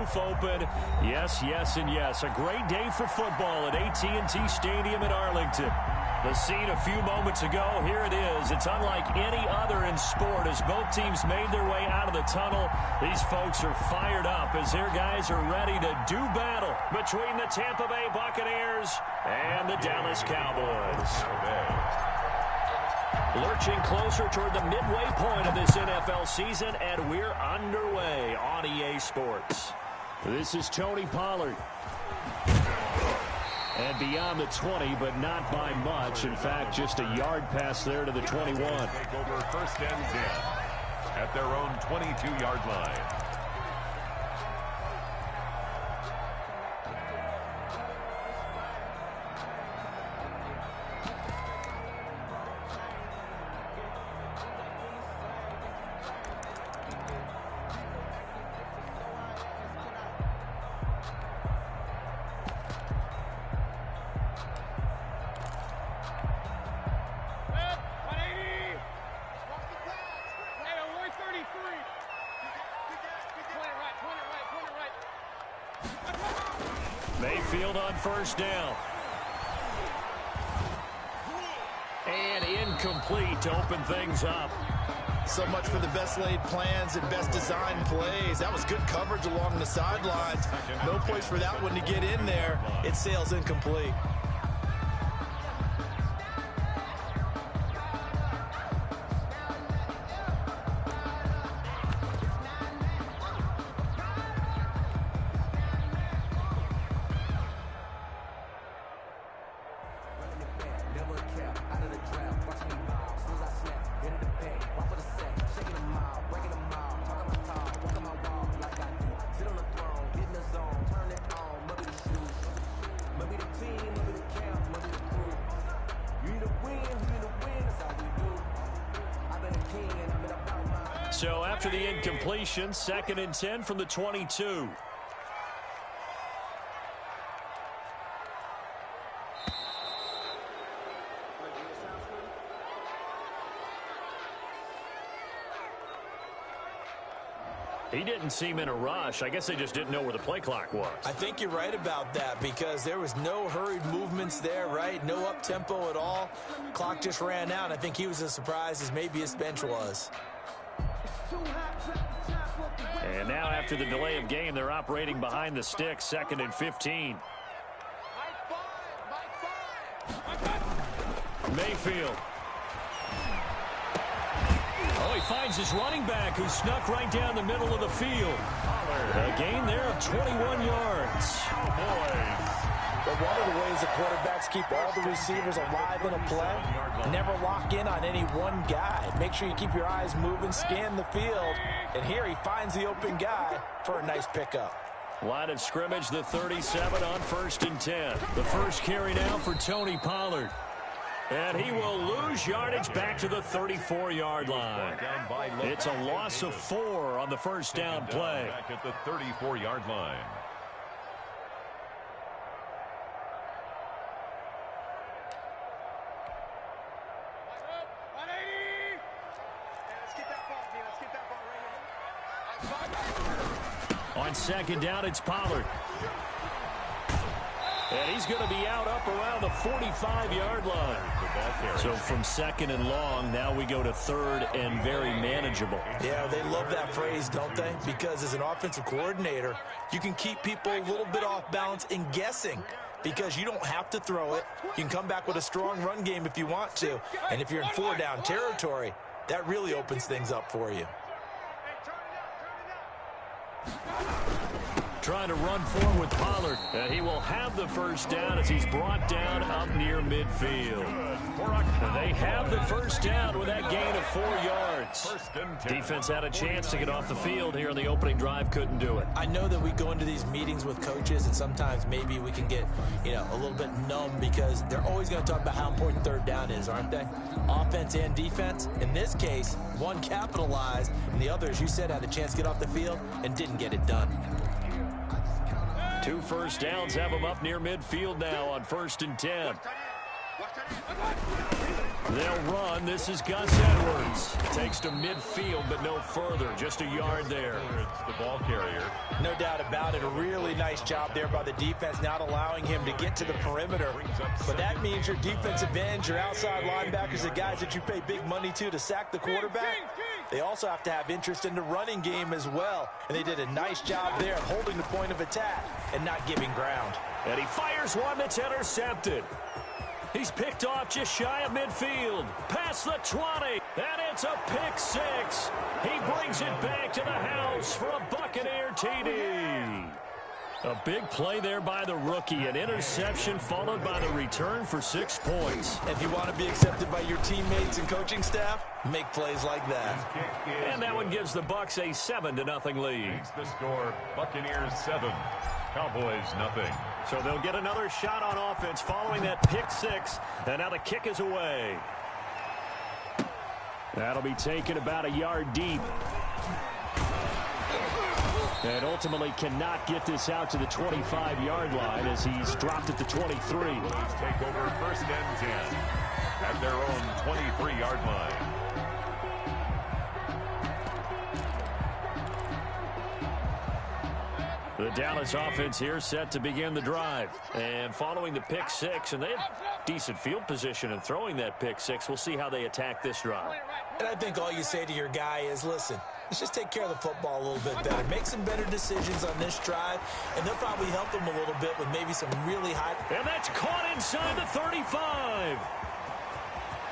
roof open. Yes, yes, and yes. A great day for football at AT&T Stadium in Arlington. The scene a few moments ago, here it is. It's unlike any other in sport as both teams made their way out of the tunnel. These folks are fired up as their guys are ready to do battle between the Tampa Bay Buccaneers and the Dallas Cowboys. Lurching closer toward the midway point of this NFL season, and we're underway on EA Sports. This is Tony Pollard. And beyond the 20, but not by much. In fact, just a yard pass there to the 21. Take over 1st and 10 at their own 22-yard line. Mayfield on 1st down. And incomplete to open things up. So much for the best laid plans and best designed plays. That was good coverage along the sidelines. No place for that one to get in there. It sails incomplete. So after the incompletion, 2nd and 10 from the 22. He didn't seem in a rush. I guess they just didn't know where the play clock was. I think you're right about that because there was no hurried movements there, right? No up-tempo at all. Clock just ran out. I think he was as surprised as maybe his bench was. And now after the delay of game, they're operating behind the sticks, 2nd and 15. Mayfield. Oh, he finds his running back who snuck right down the middle of the field. A gain there of 21 yards. But one of the ways the quarterbacks keep all the receivers alive in a play, never lock in on any one guy. Make sure you keep your eyes moving, scan the field, and here he finds the open guy for a nice pickup. Line of scrimmage, the 37 on 1st and 10. The first carry now for Tony Pollard. And he will lose yardage back to the 34-yard line. It's a loss of 4 on the 1st down play. Back at the 34-yard line. On 2nd down, it's Pollard. And he's going to be out up around the 45-yard line. So from 2nd and long, now we go to 3rd and very manageable. Yeah, they love that phrase, don't they? Because as an offensive coordinator, you can keep people a little bit off balance and guessing. Because you don't have to throw it. You can come back with a strong run game if you want to. And if you're in 4-down territory, that really opens things up for you. Trying to run forward with Pollard. And he will have the 1st down as he's brought down up near midfield. And they have the 1st down with that gain of 4 yards. Defense had a chance to get off the field here on the opening drive. Couldn't do it. I know that we go into these meetings with coaches, and sometimes maybe we can get, a little bit numb because they're always going to talk about how important 3rd down is, aren't they? Offense and defense. In this case, one capitalized, and the other, as you said, had a chance to get off the field and didn't get it done. 2 first downs have them up near midfield now on 1st and 10. They'll run. This is Gus Edwards. Takes to midfield, but no further. Just a yard there. It's the ball carrier. No doubt about it. A really nice job there by the defense, not allowing him to get to the perimeter. But that means your defensive ends, your outside linebackers, the guys that you pay big money to sack the quarterback, they also have to have interest in the running game as well. And they did a nice job there of holding the point of attack and not giving ground. And he fires one that's intercepted. He's picked off just shy of midfield. Past the 20. And it's a pick six. He brings it back to the house for a Buccaneer TD. A big play there by the rookie. An interception followed by the return for 6 points. If you want to be accepted by your teammates and coaching staff, make plays like that. And that one gives the Bucs a 7-0 lead. Makes the score Buccaneers 7, Cowboys nothing. So they'll get another shot on offense following that pick six. And now the kick is away. That'll be taken about a yard deep. And ultimately cannot get this out to the 25-yard line as he's dropped at the 23. Take over first and 10 at their own 23-yard line. The Dallas offense here set to begin the drive. And following the pick six, and they have decent field position in throwing that pick six. We'll see how they attack this drive. And I think all you say to your guy is, listen, let's just take care of the football a little bit better. Make some better decisions on this drive, and they'll probably help them a little bit with maybe some really high. And that's caught inside the 35.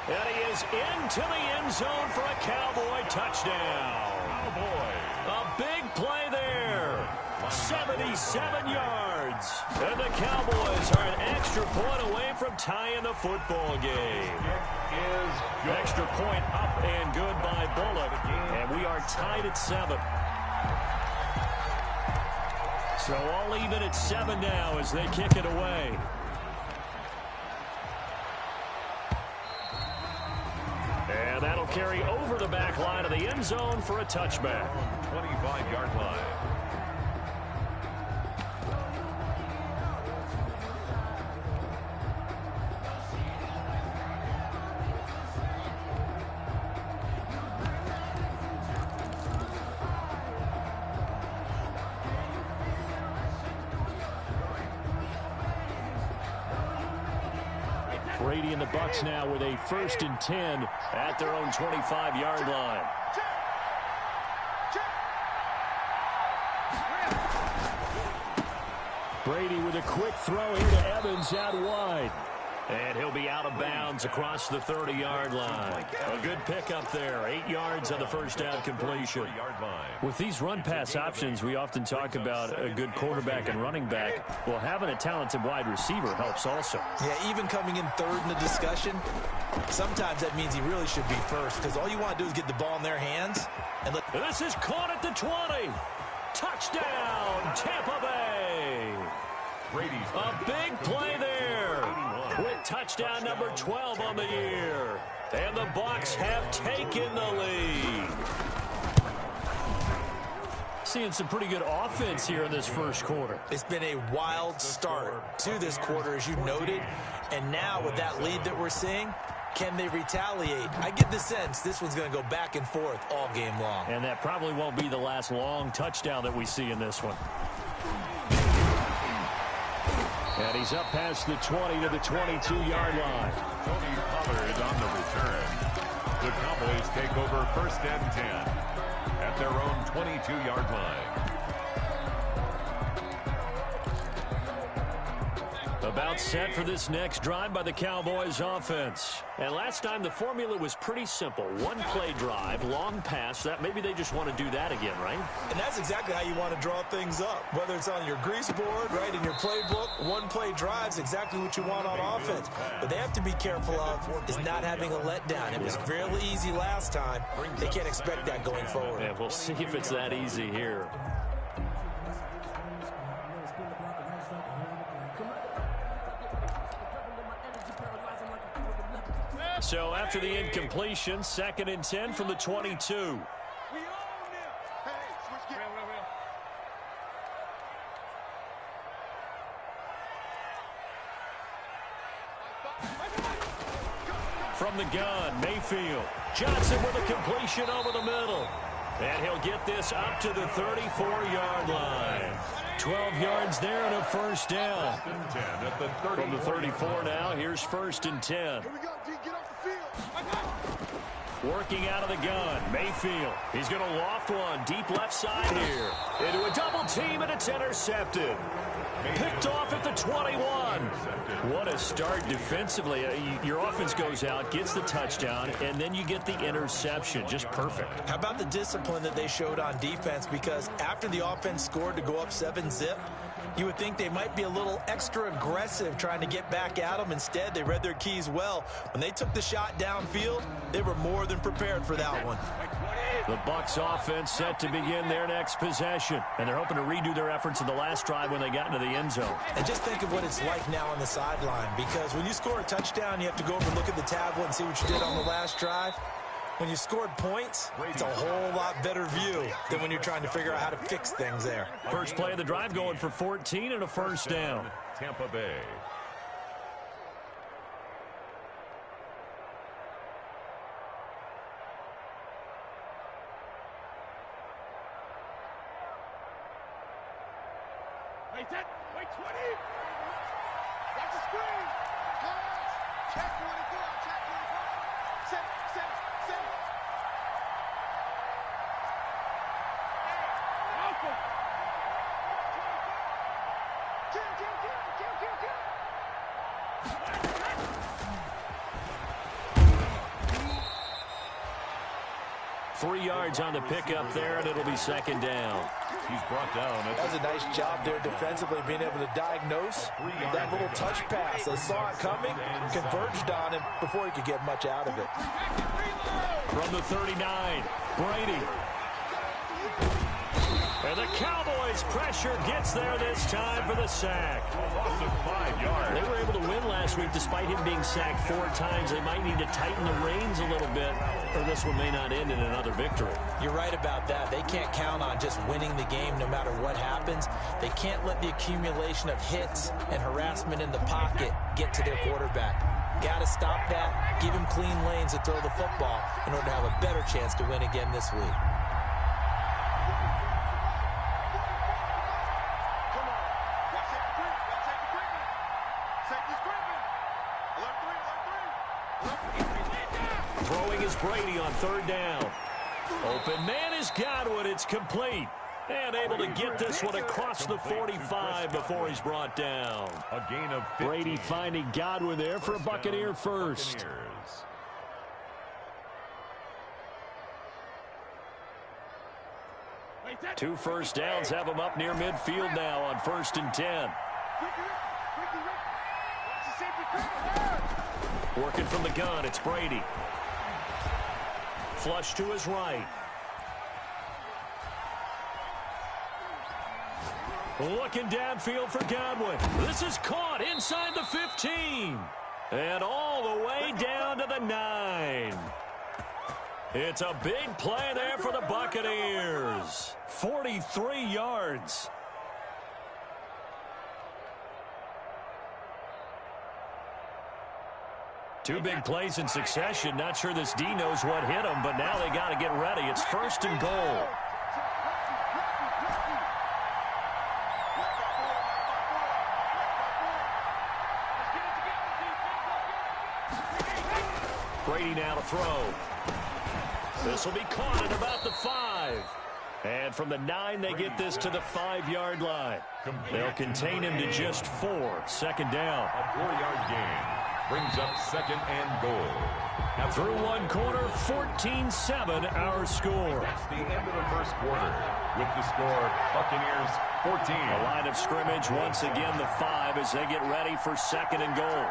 And he is into the end zone for a Cowboy touchdown. Cowboy. A big play there. 77 yards. And the Cowboys are an extra point away from tying the football game. Extra point up and good by Bullock. And we are tied at 7. So all even at 7 now as they kick it away. And that'll carry over the back line of the end zone for a touchback. 25-yard line. Brady and the Bucs now with a 1st and 10 at their own 25-yard line. Brady with a quick throw here to Evans out wide. And he'll be out of bounds across the 30-yard line. A good pickup there. 8 yards on the first down completion. With these run-pass options, we often talk about a good quarterback and running back. Well, having a talented wide receiver helps also. Yeah, even coming in third in the discussion, sometimes that means he really should be first because all you want to do is get the ball in their hands. And this is caught at the 20. Touchdown, Tampa Bay. A big play there with touchdown number 12 on the year. And the Bucs have taken the lead. Seeing some pretty good offense here in this first quarter. It's been a wild start to this quarter, as you noted. And now with that lead that we're seeing, can they retaliate? I get the sense this one's going to go back and forth all game long. And that probably won't be the last long touchdown that we see in this one. And he's up past the 20 to the 22-yard line. Tony Pollard on the return. The Cowboys take over 1st and 10 at their own 22-yard line. About set for this next drive by the Cowboys offense. And last time the formula was pretty simple. One play drive, long pass. That maybe they just want to do that again, right? And that's exactly how you want to draw things up. Whether it's on your grease board, right, in your playbook, one play drive is exactly what you want on offense. But they have to be careful of is not having a letdown. It was fairly easy last time. They can't expect that going forward. Yeah, we'll see if it's that easy here. So after the incompletion, 2nd and 10 from the 22. from the gun. Mayfield. Johnson with a completion over the middle. And he'll get this up to the 34-yard line. 12 yards there and a first down. From the 34 now, here's 1st and 10. Here we go, D. Get off the field. Working out of the gun. Mayfield. He's going to loft one deep left side here. Into a double team, and it's intercepted. Picked off at the 21. What a start defensively. Your offense goes out, gets the touchdown, and then you get the interception. Just perfect. How about the discipline that they showed on defense? Because after the offense scored to go up 7-zip, you would think they might be a little extra aggressive trying to get back at them. Instead, they read their keys well. When they took the shot downfield, they were more than prepared for that one. The Bucs offense set to begin their next possession, and they're hoping to redo their efforts in the last drive when they got into the end zone. And just think of what it's like now on the sideline, because when you score a touchdown, you have to go over and look at the tablet and see what you did on the last drive. When you scored points, it's a whole lot better view than when you're trying to figure out how to fix things there. First play of the drive going for 14 and a first down. Tampa Bay. Wait, 10. Wait, 20. Watch the screen. Pass. Check 24. Check 24. Set. Alpha. Kill. 3 yards on the pickup there, and it'll be second down. He's brought down. That was a nice job there defensively, being able to diagnose that little touch pass. They saw it coming, converged on him before he could get much out of it. From the 39, Brady. And the Cowboys' pressure gets there this time for the sack. Loss of 5 yards. They were able to win last week despite him being sacked 4 times. They might need to tighten the reins a little bit, or this one may not end in another victory. You're right about that. They can't count on just winning the game no matter what happens. They can't let the accumulation of hits and harassment in the pocket get to their quarterback. Got to stop that, give him clean lanes to throw the football in order to have a better chance to win again this week. Throwing is Brady on 3rd down. Open man is Godwin. It's complete. And able to get this one across the 45 before he's brought down. A gain of 15. Brady finding Godwin there for a Buccaneer first. 2 first downs have him up near midfield now on 1st and 10. Working from the gun, it's Brady. Flush to his right. Looking downfield for Godwin. This is caught inside the 15. And all the way down to the 9. It's a big play there for the Buccaneers. 43 yards. Two big plays in succession. Not sure this D knows what hit him, but now they got to get ready. It's 1st and goal. Brady now to throw. This will be caught at about the 5. And from the 9, they get this to the 5-yard line. They'll contain him to just 4. 2nd down. A 4-yard gain brings up 2nd and goal. Now through one quarter, 14-7 our score. That's the end of the first quarter. With the score, Buccaneers 14. A line of scrimmage once again the 5 as they get ready for 2nd and goal.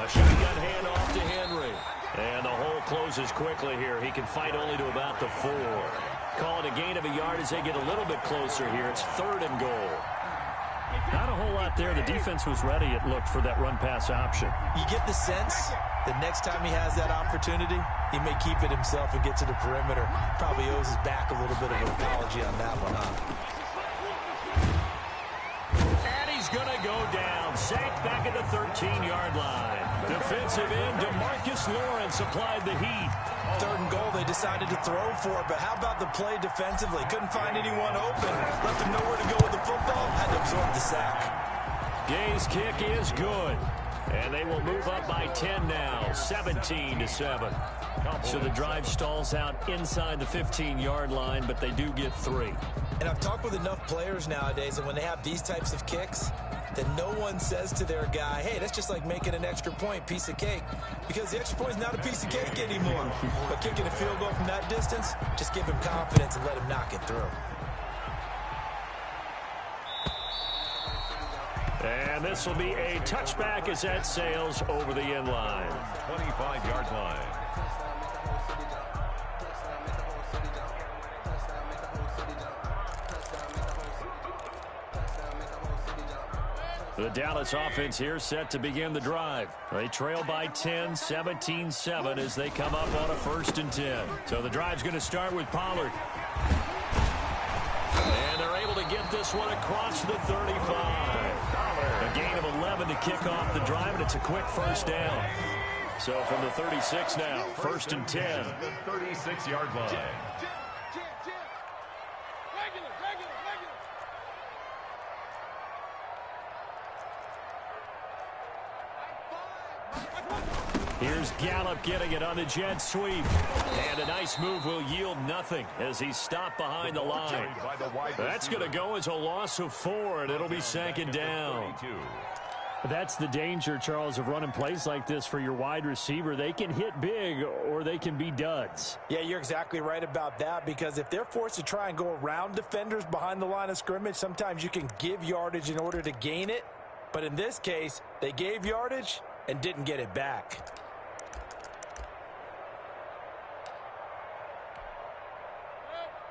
A shotgun handoff to Henry. And the hole closes quickly here. He can fight only to about the 4. Call it a gain of a yard as they get a little bit closer here. It's 3rd and goal. Not a whole lot there. The defense was ready, it looked, for that run-pass option. You get the sense that next time he has that opportunity, he may keep it himself and get to the perimeter. Probably owes his back a little bit of an apology on that one, huh? And he's going to go down. Sacked back at the 13-yard line. Defensive end DeMarcus Lawrence applied the heat. 3rd and goal they decided to throw for, but how about the play defensively? Couldn't find anyone open. Left him nowhere to go with the football. Had to absorb the sack. Gay's kick is good. And they will move up by 10 now, 17-7. So the drive stalls out inside the 15-yard line, but they do get 3. And I've talked with enough players nowadays, and when they have these types of kicks, then no one says to their guy, hey, that's just like making an extra point, piece of cake. Because the extra point is not a piece of cake anymore. But kicking a field goal from that distance, just give him confidence and let him knock it through. And this will be a touchback as that sails over the end line. 25-yard line. The Dallas offense here set to begin the drive. They trail by 10, 17-7 as they come up on a 1st and 10. So the drive's going to start with Pollard. And they're able to get this one across the 35. A gain of 11 to kick off the drive, and it's a quick 1st down. So from the 36 now, 1st and 10. The 36-yard line. Here's Gallup getting it on the jet sweep. And a nice move will yield nothing as he's stopped behind the line. That's going to go as a loss of 4, and it'll be 2nd down. That's the danger, Charles, of running plays like this for your wide receiver. They can hit big or they can be duds. Yeah, you're exactly right about that, because if they're forced to try and go around defenders behind the line of scrimmage, sometimes you can give yardage in order to gain it. But in this case, they gave yardage and didn't get it back.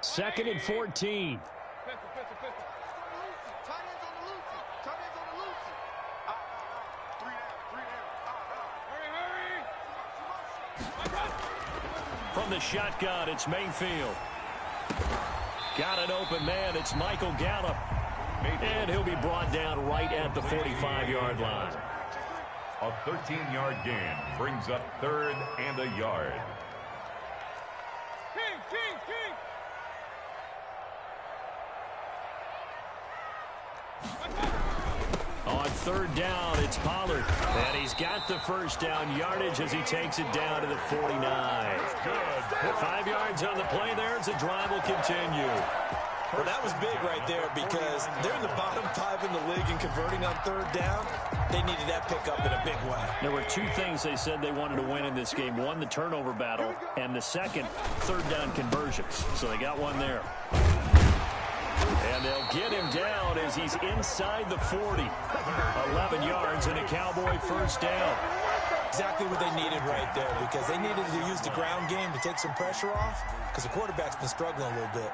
Second and 14. From the shotgun, it's Mayfield. Got an open man. It's Michael Gallup. And he'll be brought down right at the 45-yard line. A 13-yard gain brings up 3rd and a yard. On 3rd down, it's Pollard. And he's got the 1st down yardage as he takes it down to the 49. Good. 5 yards on the play there as the drive will continue. Well, that was big right there, because they're in the bottom 5 in the league and converting on 3rd down. They needed that pickup in a big way. There were 2 things they said they wanted to win in this game. One, the turnover battle, and the second, 3rd down conversions. So they got one there. And they'll get him down as he's inside the 40. 11 yards and a Cowboy 1st down. Exactly what they needed right there, because they needed to use the ground game to take some pressure off, because the quarterback's been struggling a little bit.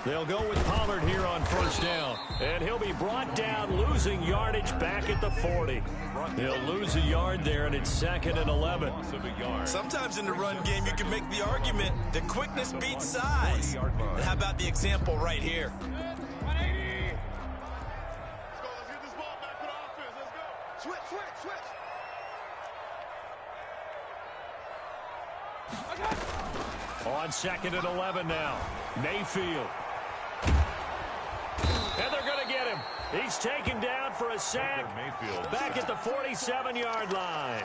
They'll go with Pollard here on 1st down. And he'll be brought down, losing yardage back at the 40. He'll lose a yard there, and it's 2nd and 11. Sometimes in the run game, you can make the argument that quickness beats size. And how about the example right here? On 2nd and 11 now, Mayfield. And they're going to get him. He's taken down for a sack back at the 47-yard line.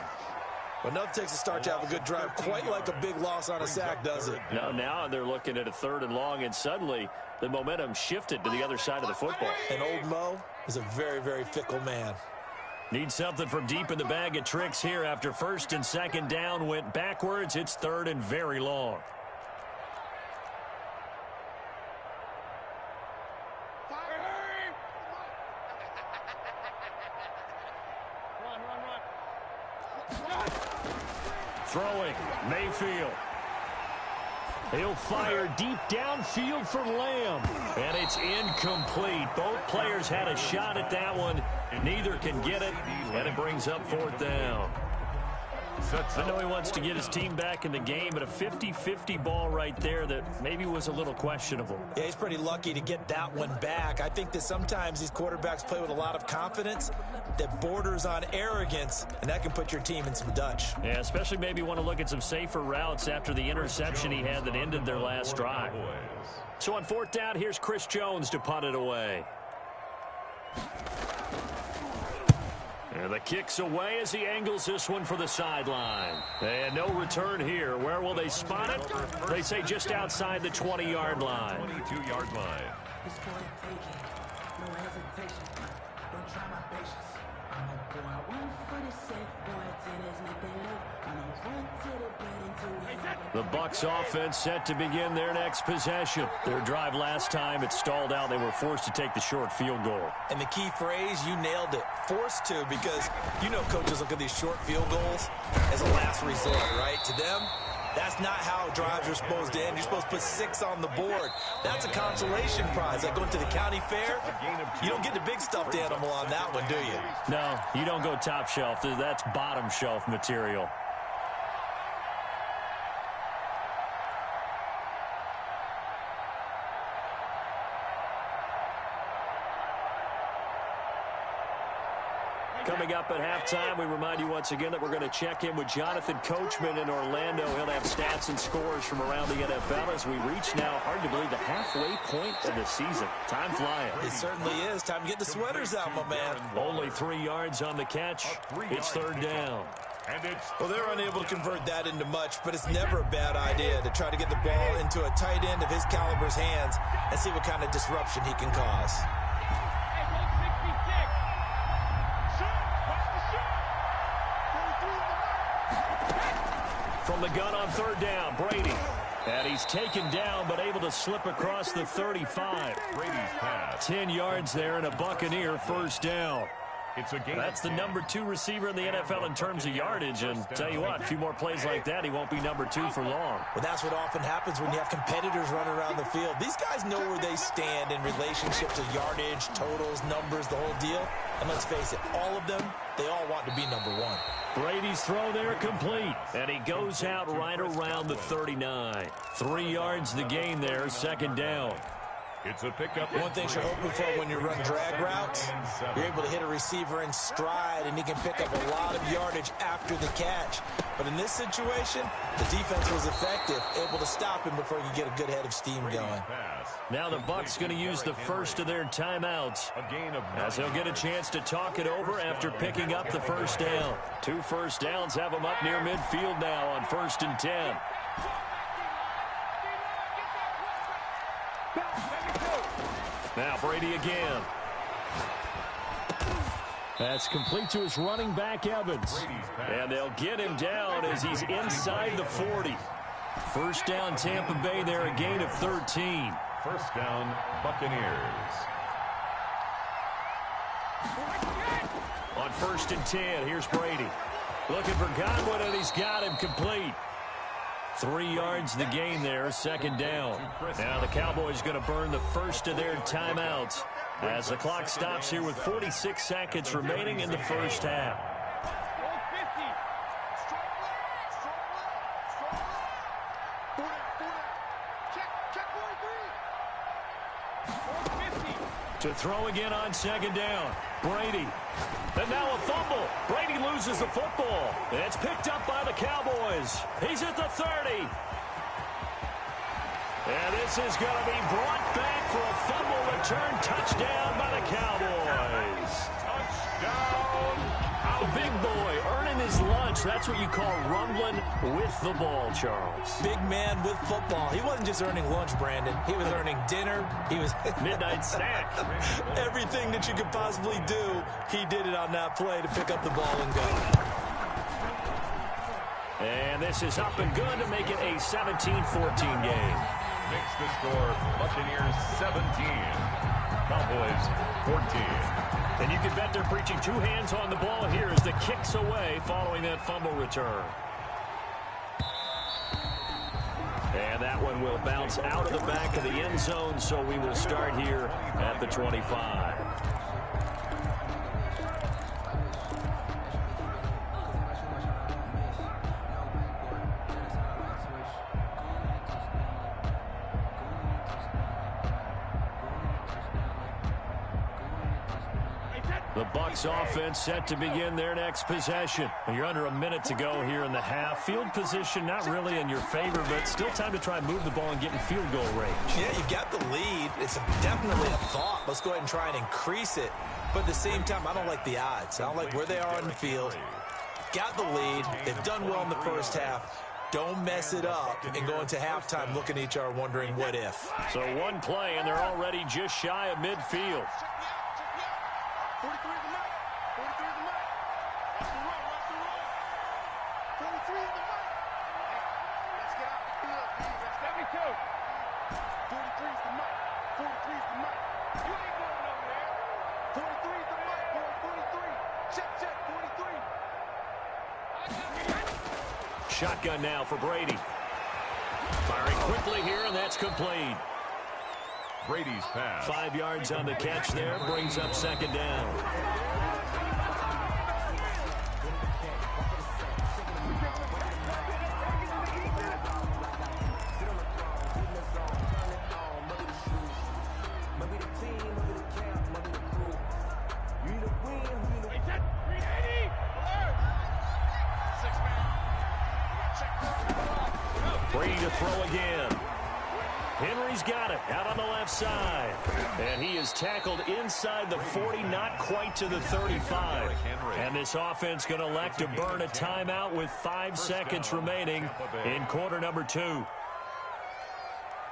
Well, nothing takes a start to have a good drive quite like a big loss on a sack, does it? No, now they're looking at a 3rd and long, and suddenly the momentum shifted to the other side of the football. And old Mo is a very, very fickle man. Need something from deep in the bag of tricks here after 1st and 2nd down went backwards. It's 3rd and very long. Throwing, Mayfield. He'll fire deep downfield for Lamb. And it's incomplete. Both players had a shot at that one. Neither can get it. And it brings up 4th down. I know he wants to get his team back in the game, but a 50-50 ball right there that maybe was a little questionable. Yeah, he's pretty lucky to get that one back. I think that sometimes these quarterbacks play with a lot of confidence that borders on arrogance, and that can put your team in some Dutch. Yeah, especially maybe want to look at some safer routes after the interception he had that ended their last drive. So on 4th down, here's Chris Jones to punt it away. And the kick's away as he angles this one for the sideline. And no return here. Where will they spot it? They say just outside the 20-yard line. 22-yard line. The Bucs offense set to begin their next possession. Their drive last time, it stalled out. They were forced to take the short field goal. And the key phrase, you nailed it, forced to, because you know coaches look at these short field goals as a last resort, right? To them, that's not how drives are supposed to end. You're supposed to put 6 on the board. That's a consolation prize. Like going to the county fair, you don't get the big stuffed animal on that one, do you? No, you don't go top shelf. That's bottom shelf material. Coming up at halftime, we remind you once again that we're going to check in with Jonathan Coachman in Orlando. He'll have stats and scores from around the NFL as we reach now, hard to believe, the halfway point of the season. Time flying. It certainly is. Time to get the sweaters out, my man. Only 3 yards on the catch. It's 3rd down. Well, they're unable to convert that into much, but it's never a bad idea to try to get the ball into a tight end of his caliber's hands and see what kind of disruption he can cause. From the gun on 3rd down, Brady. And he's taken down, but able to slip across the 35. Brady's pass. 10 yards there and a Buccaneer 1st down. It's a game. That's the number 2 receiver in the NFL in terms of yardage. And tell you what, a few more plays like that, he won't be number 2 for long. Well, that's what often happens when you have competitors running around the field. These guys know where they stand in relationship to yardage, totals, numbers, the whole deal. And let's face it, all of them, they all want to be number 1. Brady's throw there complete. And he goes out right around the 39. 3 yards the gain there, 2nd down. It's a pickup. One thing you're hoping for when you run drag routes, you're able to hit a receiver in stride, and he can pick up a lot of yardage after the catch. But in this situation, the defense was effective, able to stop him before he could get a good head of steam going. Now the Bucs going to use the first of their timeouts as they'll get a chance to talk it over after picking up the 1st down. 2 1st downs have them up near midfield now on 1st and 10. Now Brady again. That's complete to his running back, Evans. And they'll get him down as he's inside the 40. 1st down, Tampa Bay there, a gain of 13. 1st down, Buccaneers. On 1st and 10, here's Brady. Looking for Godwin, and he's got him complete. 3 yards the gain there, 2nd down. Now the Cowboys going to burn the first of their timeouts as the clock stops here with 46 seconds remaining in the 1st half. To throw again on 2nd down. Brady. And now a fumble. Brady loses the football. It's picked up by the Cowboys. He's at the 30. And this is going to be brought back for a fumble return touchdown by the Cowboys. Touchdown. A big boy earning his lunch. That's what you call rumbling with the ball, Charles. Big man with football. He wasn't just earning lunch, Brandon. He was earning dinner. He was midnight snack. Everything that you could possibly do, he did it on that play to pick up the ball and go. And this is up and good to make it a 17-14 game. Makes the score Buccaneers 17, Cowboys 14. And you can bet they're preaching 2 hands on the ball here as the kick's away following that fumble return. And that one will bounce out of the back of the end zone, so we will start here at the 25. The Bucs offense set to begin their next possession. You're under a minute to go here in the half. Field position not really in your favor, but still time to try and move the ball and get in field goal range. Yeah, you've got the lead. It's definitely a thought. Let's go ahead and try and increase it. But at the same time, I don't like the odds. I don't like where they are on the field. Got the lead. They've done well in the first half. Don't mess it up and go into halftime looking at each other wondering what if. So one play, and they're already just shy of midfield. 43 is the mic. 43 is the mic. Watch the roll. Watch the roll. 43 is the mic. Let's get out the field, please. Let's let me go. 43 is the mic. 43 is the mic. You ain't going over there. 43 is the mic. 43. Check, check. 43. Shotgun now for Brady. Firing quickly here, and that's complete. Brady's pass. 5 yards on the catch there, brings up second down. Brady to throw again. Henry's got it out on the left side. And he is tackled inside the 40, not quite to the 35. And this offense going to elect to burn a timeout with 5 seconds remaining in quarter number 2.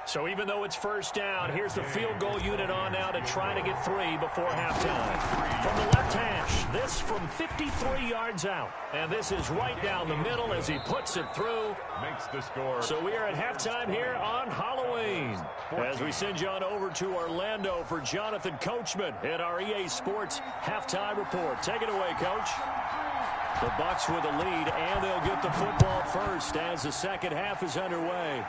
So even though it's first down, here's the field goal unit on now to try to get 3 before halftime. From the left hash, this from 53 yards out. And this is right down the middle as he puts it through. Makes the score. So we are at halftime here on Halloween. As we send you on over to Orlando for Jonathan Coachman at our EA Sports Halftime Report. Take it away, Coach. The Bucs with a lead, and they'll get the football first as the second half is underway.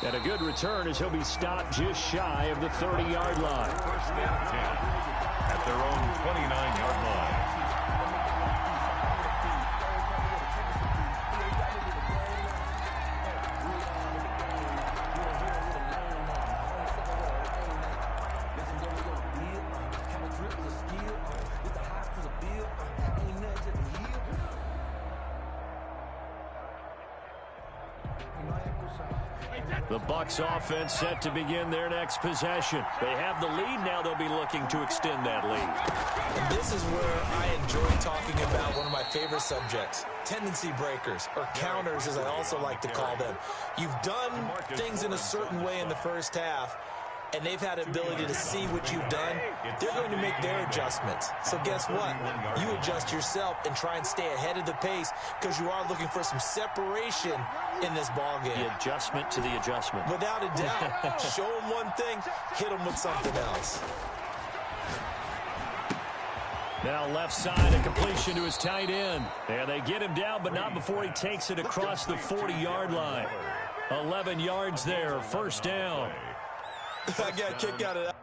And a good return as he'll be stopped just shy of the 30-yard line. First and 10 at their own 29-yard line. The Bucs offense set to begin their next possession. They have the lead. Now they'll be looking to extend that lead. And this is where I enjoy talking about one of my favorite subjects, tendency breakers, or counters as I also like to call them. You've done things in a certain way in the first half, and they've had the ability to see what you've done. They're going to make their adjustments. So guess what? You adjust yourself and try and stay ahead of the pace because you are looking for some separation in this ball game. The adjustment to the adjustment. Without a doubt. Show them one thing, hit them with something else. Now left side, a completion to his tight end. And they get him down, but not before he takes it across the 40-yard line. 11 yards there, first down. I got a kick out of that.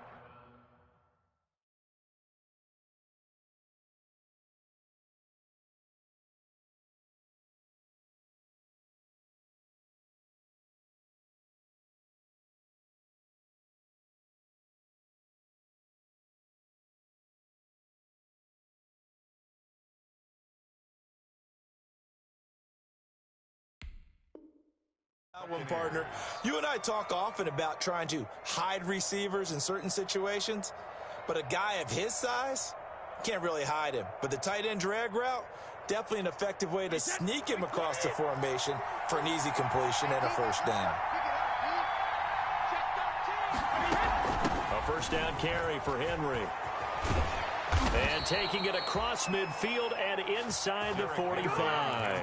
One partner, you and I talk often about trying to hide receivers in certain situations, but a guy of his size can't really hide him. But the tight end drag route, definitely an effective way to sneak him across the formation for an easy completion and a first down. A first down carry for Henry. And taking it across midfield and inside the 45.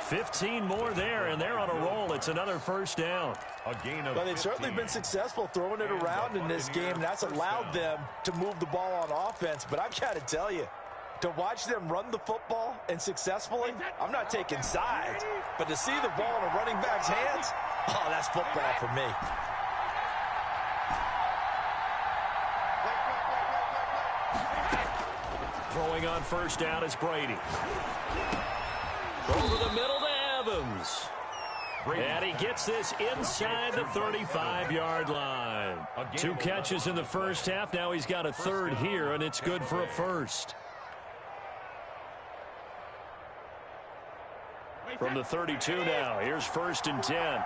15 more there, and they're on a roll. It's another first down. A gain of But they've certainly been successful throwing it around in this game, and that's allowed them to move the ball on offense. But I've got to tell you, To watch them run the football and successfully, I'm not taking sides, but to see the ball in a running back's hands, oh, that's football for me. Throwing on first down is Brady. Over the middle to Evans. And he gets this inside the 35-yard line. 2 catches in the first half. Now he's got a third here, and it's good for a first. From the 32 now, here's 1st and 10.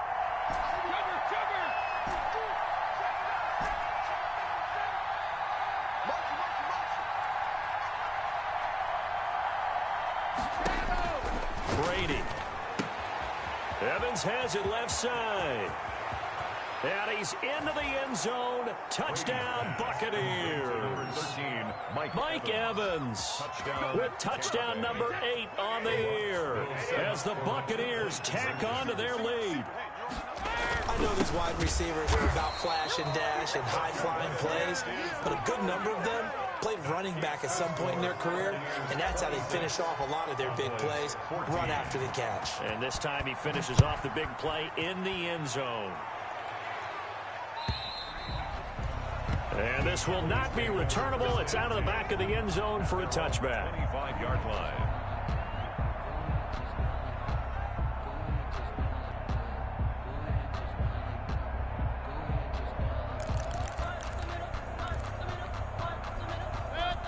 Brady. Evans has it left side. And he's into the end zone. Touchdown, Buccaneers. 13, Mike Evans with touchdown number 8 on the year as the Buccaneers tack on to their lead. I know these wide receivers are about flash and dash and high-flying plays, but a good number of them played running back at some point in their career, and that's how they finish off a lot of their big plays, run after the catch. And this time he finishes off the big play in the end zone. And this will not be returnable. It's out of the back of the end zone for a touchback. 25-yard line.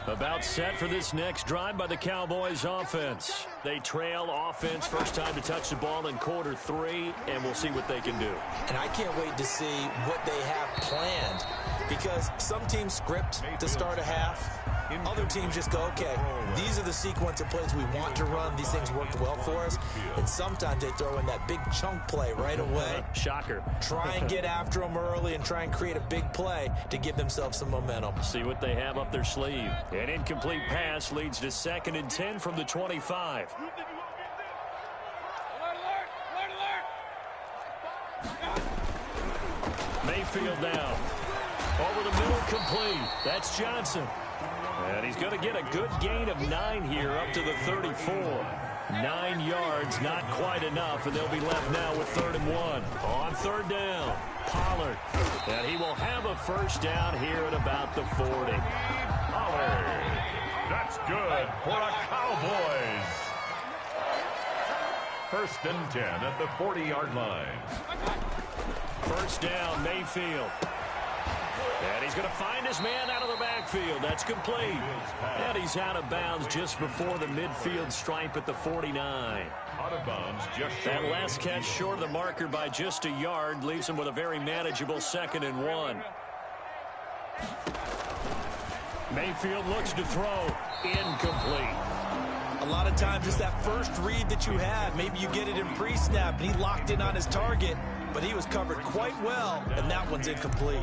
About set for this next drive by the Cowboys offense. They trail offense, first time to touch the ball in quarter 3, and we'll see what they can do. And I can't wait to see what they have planned, because some teams script to start a half. Other teams just go, okay, these are the sequence of plays we want to run. These things work well for us. And sometimes they throw in that big chunk play right away. Shocker. Try and get after them early and try and create a big play to give themselves some momentum. See what they have up their sleeve. An incomplete pass leads to 2nd and 10 from the 25. Mayfield now. Over the middle, complete. That's Johnson. And he's going to get a good gain of 9 here up to the 34. 9 yards, not quite enough, and they'll be left now with 3rd and 1. On 3rd down, Pollard. And he will have a first down here at about the 40. Pollard. That's good for a Cowboys. 1st and 10 at the 40-yard line. First down, Mayfield. And he's going to find his man out of the backfield. That's complete. And he's out of bounds just before the midfield stripe at the 49. Out of bounds just That last catch short of the marker by just a yard leaves him with a very manageable 2nd and 1. Mayfield looks to throw. Incomplete. A lot of times it's that first read that you had. Maybe you get it in pre-snap, and he locked in on his target, but he was covered quite well, and that one's incomplete.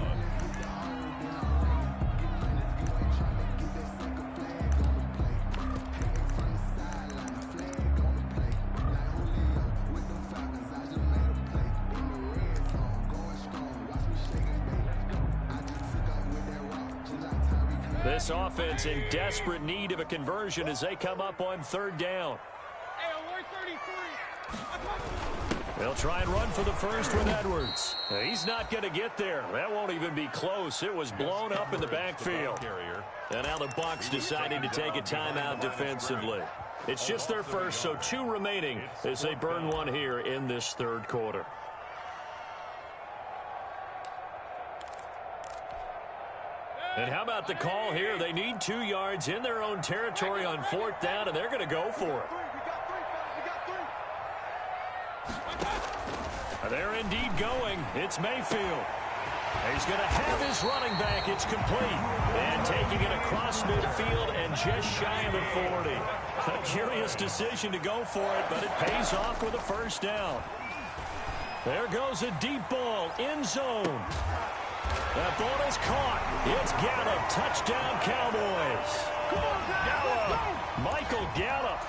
This offense in desperate need of a conversion as they come up on 3rd down. They'll try and run for the first with Edwards. He's not going to get there. That won't even be close. It was blown up in the backfield. And now the Bucs deciding to take a timeout defensively. It's just their first, so 2 remaining as they burn one here in this 3rd quarter. And how about the call here? They need 2 yards in their own territory on 4th down, and they're going to go for it. They're indeed going. It's Mayfield. He's going to have his running back. It's complete. And taking it across midfield and just shy of the 40. A curious decision to go for it, but it pays off with a first down. There goes a deep ball, end zone. That ball is caught. It's Gallup. Touchdown, Cowboys. Gallup. Michael Gallup.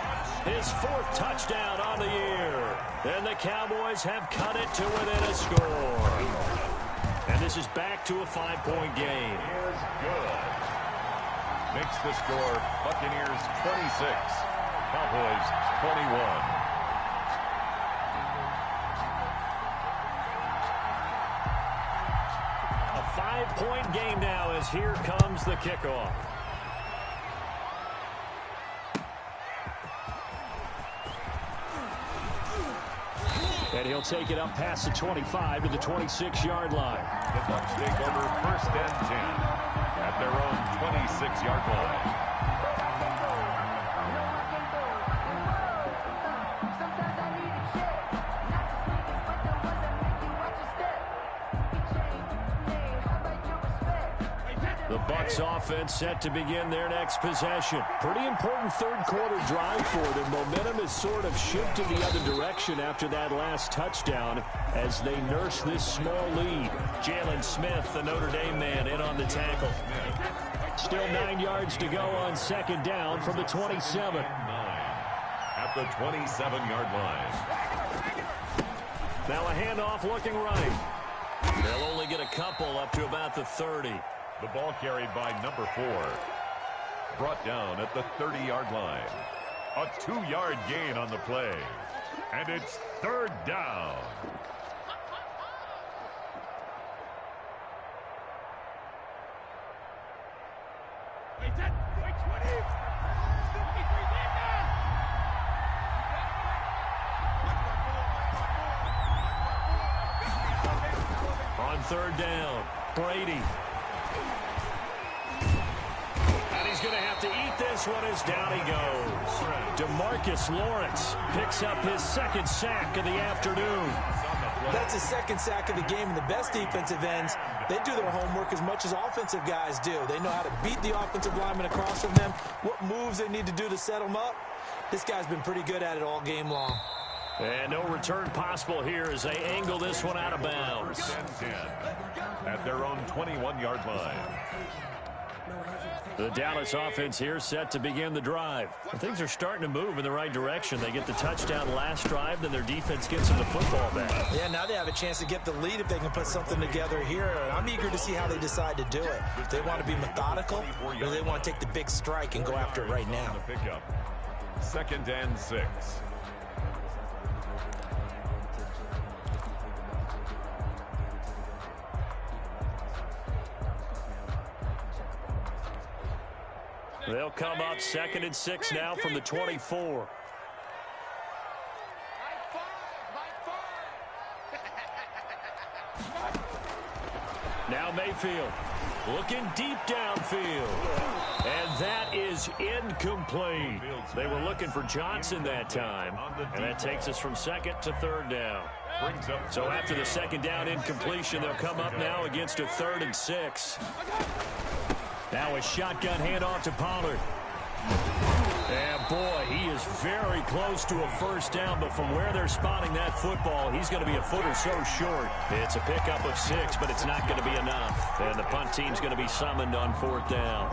His 4th touchdown on the year. And the Cowboys have cut it to within a score. And this is back to a 5-point game. makes the score Buccaneers 26, Cowboys 21. A 5-point game now as here comes the kickoff. And he'll take it up past the 25 to the 26-yard line. The Bucs take over first and 10 at their own 26-yard line. The Bucs offense set to begin their next possession. Pretty important third-quarter drive for them. Momentum has sort of shifted the other direction after that last touchdown as they nurse this small lead. Jalen Smith, the Notre Dame man, in on the tackle. Still 9 yards to go on second down from the 27. At the 27-yard line. Now a handoff looking right. They'll only get a couple up to about the 30. The ball carried by number 4. Brought down at the 30-yard line. A 2-yard gain on the play. And it's third down. On third down, Brady. And he's going to have to eat this one as down he goes. DeMarcus Lawrence picks up his second sack of the afternoon. That's his second sack of the game, and the best defensive ends, they do their homework as much as offensive guys do. They know how to beat the offensive lineman across from them, what moves they need to do to set them up. This guy's been pretty good at it all game long. And no return possible here as they angle this one out of bounds. First and 10 at their own 21-yard line. The Dallas offense here set to begin the drive. Things are starting to move in the right direction. They get the touchdown last drive, then their defense gets them the football back. Yeah, now they have a chance to get the lead if they can put something together here. I'm eager to see how they decide to do it. If they want to be methodical, or do they want to take the big strike and go after it right now? Pickup. Second and 6. They'll come up second and 6 now from the 24. Now Mayfield looking deep downfield. And that is incomplete. They were looking for Johnson that time. And that takes us from second to third down. So after the second down incompletion, they'll come up now against a 3rd and 6. Now a shotgun handoff to Pollard. And boy, he is very close to a first down, but from where they're spotting that football, he's going to be a foot or so short. It's a pickup of 6, but it's not going to be enough. And the punt team's going to be summoned on 4th down.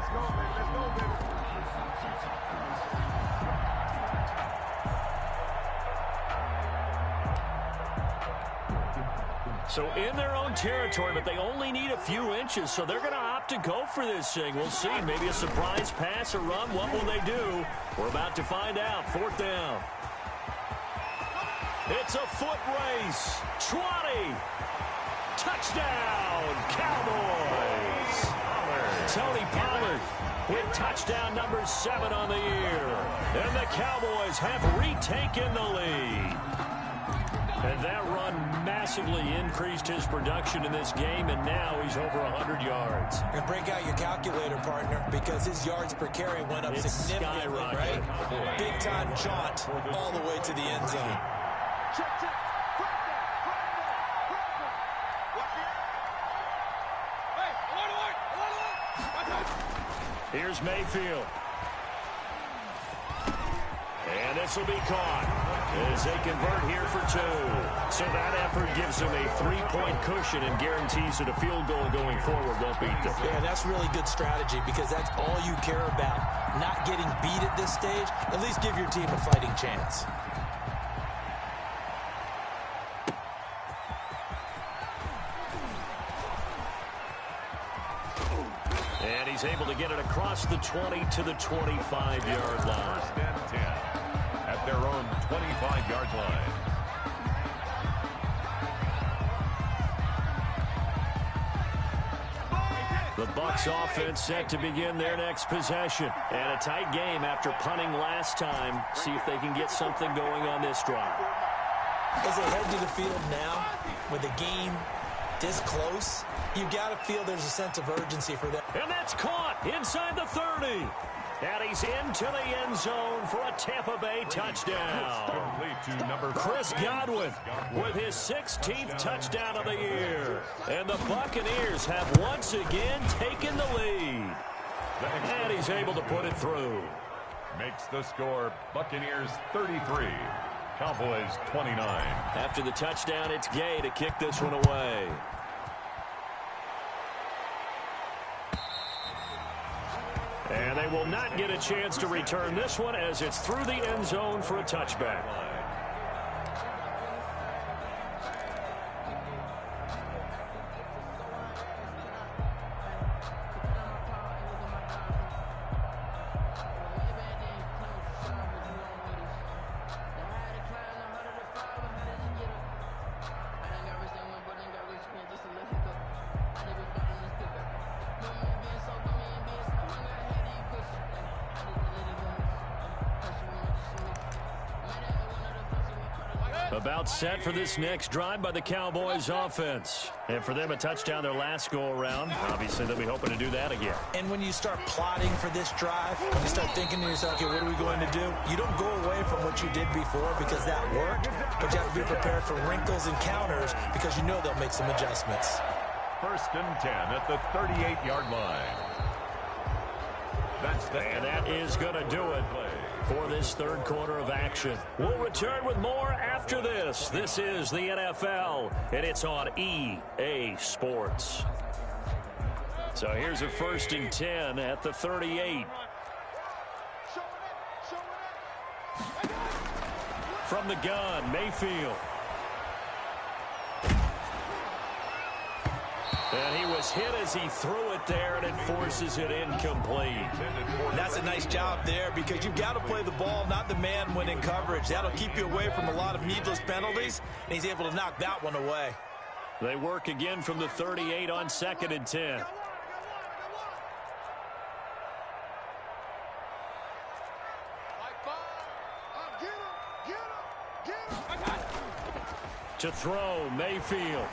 So in their own territory, but they only need a few inches, so they're going to opt to go for this thing. We'll see. Maybe a surprise pass or run. What will they do? We're about to find out. 4th down. It's a foot race. 20. Touchdown, Cowboys. Tony Pollard with touchdown number 7 on the year. And the Cowboys have retaken the lead. And that run massively increased his production in this game, and now he's over 100 yards. And break out your calculator, partner, because his yards per carry went up significantly, right? Big-time jaunt all the way to the end zone. Here's Mayfield. And this will be caught as they convert here for 2. So that effort gives them a 3-point cushion and guarantees that a field goal going forward won't beat them. Yeah, that's really good strategy because that's all you care about. Not getting beat at this stage. At least give your team a fighting chance. And he's able to get it across the 20 to the 25-yard line. First and 10 at their own 25-yard line. The Bucs offense set to begin their next possession. And a tight game after punting last time. See if they can get something going on this drive. As they head to the field now, with the game this close, you've got to feel there's a sense of urgency for them. And that's caught inside the 30. And he's into the end zone for a Tampa Bay touchdown. Complete to number Chris Godwin with his 16th touchdown of the year. And the Buccaneers have once again taken the lead. And he's able to put it through. Makes the score Buccaneers 33, Cowboys 29. After the touchdown, it's Gay to kick this one away. And they will not get a chance to return this one as it's through the end zone for a touchback. About set for this next drive by the Cowboys offense. And for them, a touchdown their last go-around. Obviously, they'll be hoping to do that again. And when you start plotting for this drive, when you start thinking to yourself, okay, what are we going to do? You don't go away from what you did before because that worked, but you have to be prepared for wrinkles and counters because you know they'll make some adjustments. First and 10 at the 38-yard line. And that is going to do it for this third quarter of action. We'll return with more after this. This is the NFL, and it's on EA Sports. So here's a first and 10 at the 38. From the gun, Mayfield. And he was hit as he threw it there, and it forces it incomplete. That's a nice job there because you've got to play the ball, not the man when in coverage. That'll keep you away from a lot of needless penalties, and he's able to knock that one away. They work again from the 38 on second and 10. To throw, Mayfield.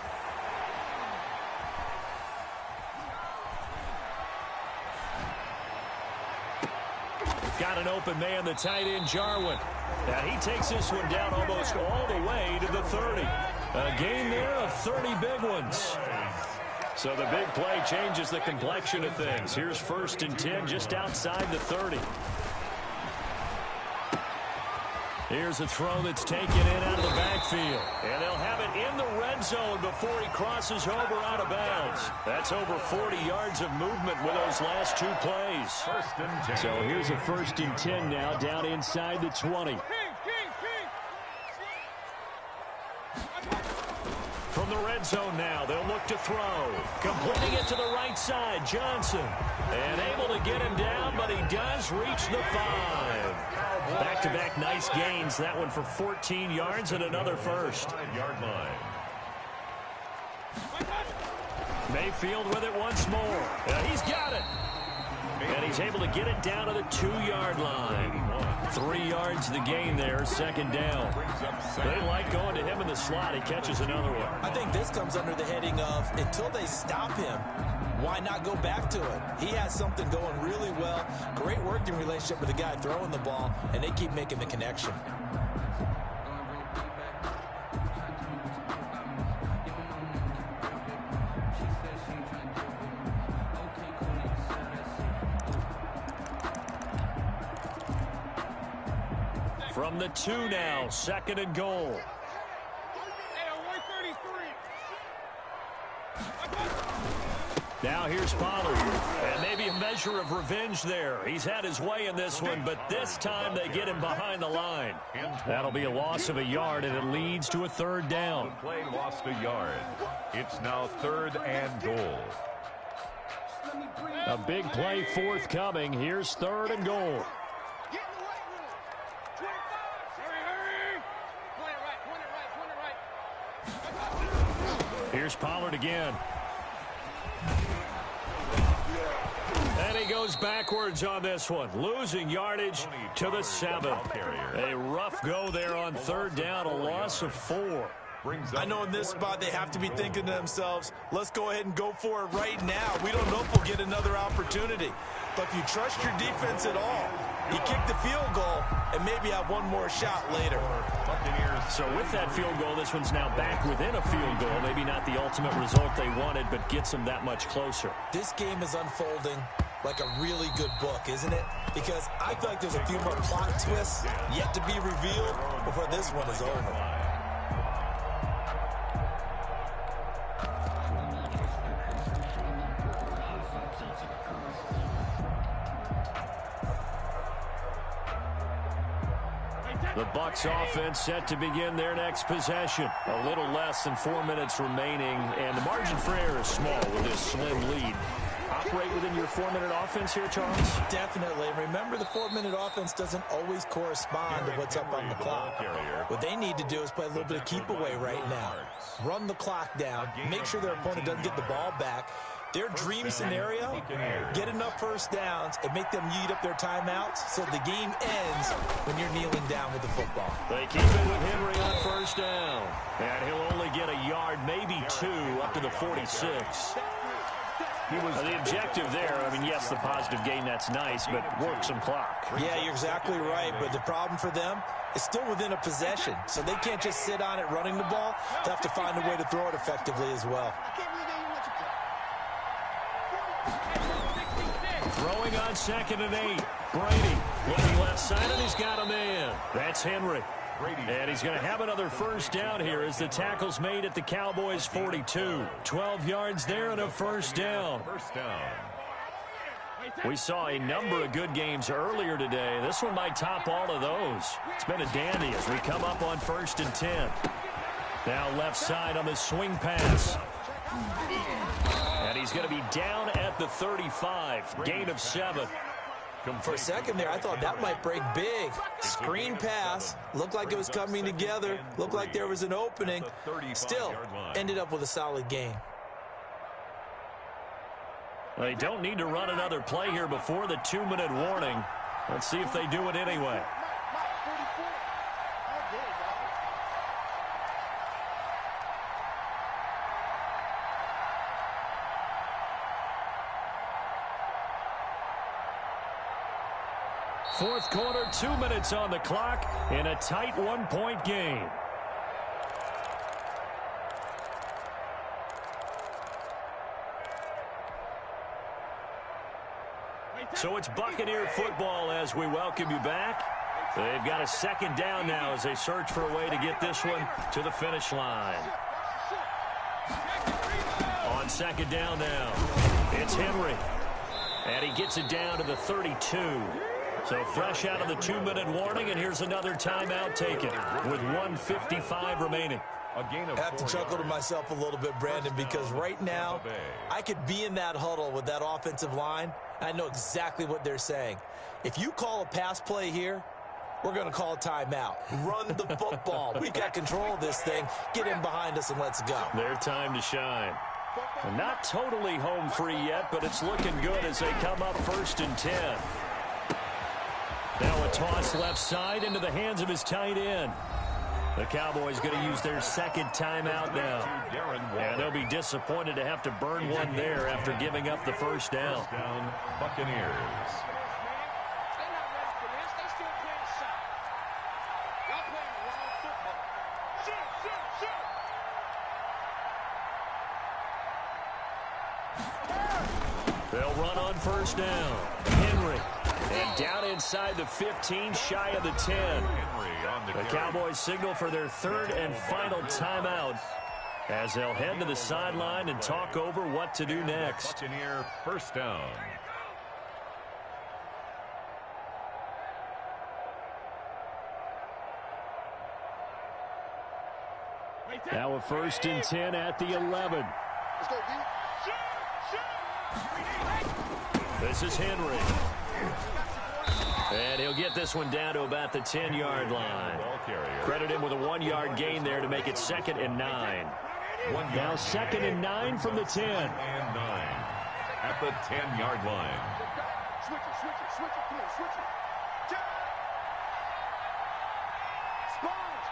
Got an open man, the tight end, Jarwin. Now he takes this one down almost all the way to the 30. A game there of 30 big ones. So the big play changes the complexion of things. Here's first and 10 just outside the 30. Here's a throw that's taken in out of the backfield. And they'll have it in the red zone before he crosses over out of bounds. That's over 40 yards of movement with those last two plays. First and 10. So here's a first and 10 now down inside the 20. From the red zone now, they'll look to throw. Completing it to the right side, Johnson. And able to get him down, but he does reach the 5. Back-to-back nice gains. That one for 14 yards and another first. 5-yard line. Mayfield with it once more. And he's got it. And he's able to get it down to the 2-yard line. 3 yards the gain there, second down. They like going to him in the slot. He catches another one. I think this comes under the heading of until they stop him, why not go back to it? He has something going really well. Great working relationship with the guy throwing the ball, and they keep making the connection. From the 2 now, second and goal. Now here's Pollard. And maybe a measure of revenge there. He's had his way in this one, but this time they get him behind the line. That'll be a loss of a yard, and it leads to a third down. The play lost a yard. It's now third and goal. A big play forthcoming. Here's 3rd and goal. Get in the weight room. 25. Hurry. Point it right. Here's Pollard again. And he goes backwards on this one, losing yardage to the 7. A rough go there on 3rd down, a loss of 4. I know in this spot they have to be thinking to themselves, let's go ahead and go for it right now. We don't know if we'll get another opportunity. But if you trust your defense at all, you kick the field goal and maybe have one more shot later. So with that field goal, this one's now back within a field goal. Maybe not the ultimate result they wanted, but gets them that much closer. This game is unfolding like a really good book, isn't it? Because I feel like there's a few more plot twists yet to be revealed before this one is over. The Bucs offense set to begin their next possession. A little less than 4 minutes remaining, and the margin for error is small with this slim lead. Operate within your 4-minute offense here, Charles? Definitely. Remember, the 4-minute offense doesn't always correspond to what's up on the clock. What they need to do is play a little bit of keep away right now. Run the clock down. Make sure their opponent doesn't get the ball back. Their dream scenario, get enough first downs and make them eat up their timeouts so the game ends when you're kneeling down with the football. They keep it with Henry on 1st down. And he'll only get a yard, maybe 2, up to the 46. The objective there, I mean, yes, the positive gain, that's nice, but work some clock. Yeah, you're exactly right, but the problem for them is still within a possession, so they can't just sit on it running the ball. They have to find a way to throw it effectively as well. Throwing on 2nd and 8. Brady looking left side, and he's got a man. That's Henry. And he's going to have another 1st down here as the tackle's made at the Cowboys' 42. 12 yards there and a 1st down. We saw a number of good games earlier today. This one might top all of those. It's been a dandy as we come up on 1st and 10. Now left side on the swing pass. And he's going to be down at the 35. Gain of 7. For a second there, I thought that might break big. Screen pass. Looked like it was coming together. Looked like there was an opening. Still, ended up with a solid gain. They don't need to run another play here before the 2-minute warning. Let's see if they do it anyway. Fourth quarter, 2 minutes on the clock in a tight 1-point game. So it's Buccaneer football as we welcome you back. They've got a 2nd down now as they search for a way to get this one to the finish line. On 2nd down now, it's Henry. And he gets it down to the 32. So fresh out of the 2-minute warning, and here's another timeout taken with 1:55 remaining. I have to chuckle to myself a little bit, Brandon, because right now I could be in that huddle with that offensive line. I know exactly what they're saying. If you call a pass play here, we're going to call a timeout. Run the football. We got control of this thing. Get in behind us and let's go. Their time to shine. And not totally home free yet, but it's looking good as they come up 1st and 10. Now a toss left side into the hands of his tight end. The Cowboys going to use their 2nd timeout now. And they'll be disappointed to have to burn one there after giving up the 1st down. Buccaneers. They'll run on 1st down. Henry. And down inside the 15, shy of the 10. The Cowboys signal for their 3rd and final timeout as they'll head to the sideline and talk over what to do next. Buccaneer 1st down. Now a 1st and 10 at the 11. Let's go, D. This is Henry. And he'll get this one down to about the 10-yard line. Credit him with a 1-yard gain there to make it 2nd and 9. Now 2nd and 9 from the 10. 2nd and 9 at the 10-yard line. Switch it. Come on, switch it. Sponge.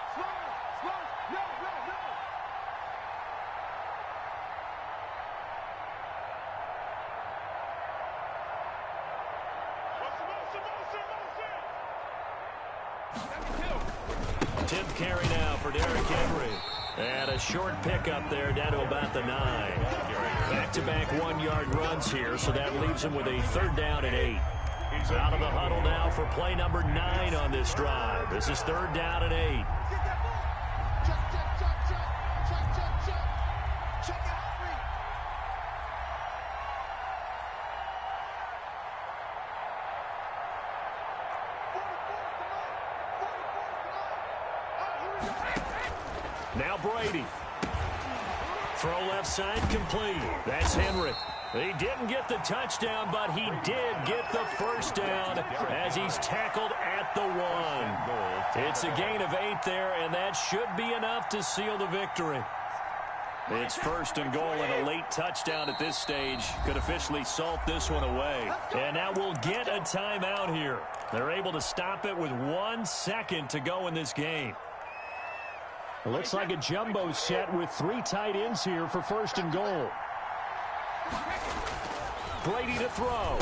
No. Tip carry now for Derrick Henry. And a short pickup there down to about the 9. Back-to-back 1-yard runs here, so that leaves him with a 3rd down and 8. Out of the huddle now for play number 9 on this drive. This is 3rd down and 8. Now Brady. Throw left side complete. That's Henry. He didn't get the touchdown, but he did get the 1st down as he's tackled at the 1. It's a gain of 8 there, and that should be enough to seal the victory. It's 1st and goal, and a late touchdown at this stage could officially salt this one away. And now we'll get a timeout here. They're able to stop it with 1 second to go in this game. It looks like a jumbo set with 3 tight ends here for 1st and goal. Brady to throw.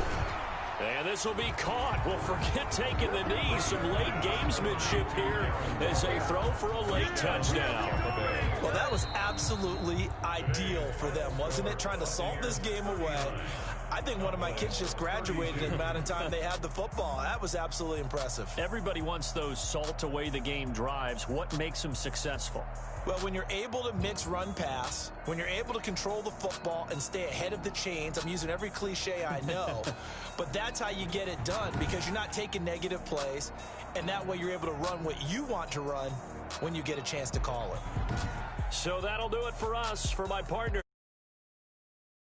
And this will be caught. Well, forget taking the knee. Some late gamesmanship here as they throw for a late touchdown. Well, that was absolutely ideal for them, wasn't it? Trying to salt this game away. I think one of my kids just graduated in the amount of time they had the football. That was absolutely impressive. Everybody wants those salt away the game drives. What makes them successful? Well, when you're able to mix run pass, when you're able to control the football and stay ahead of the chains, I'm using every cliche I know, but that's how you get it done because you're not taking negative plays, and that way you're able to run what you want to run when you get a chance to call it. So that'll do it for us. For my partner.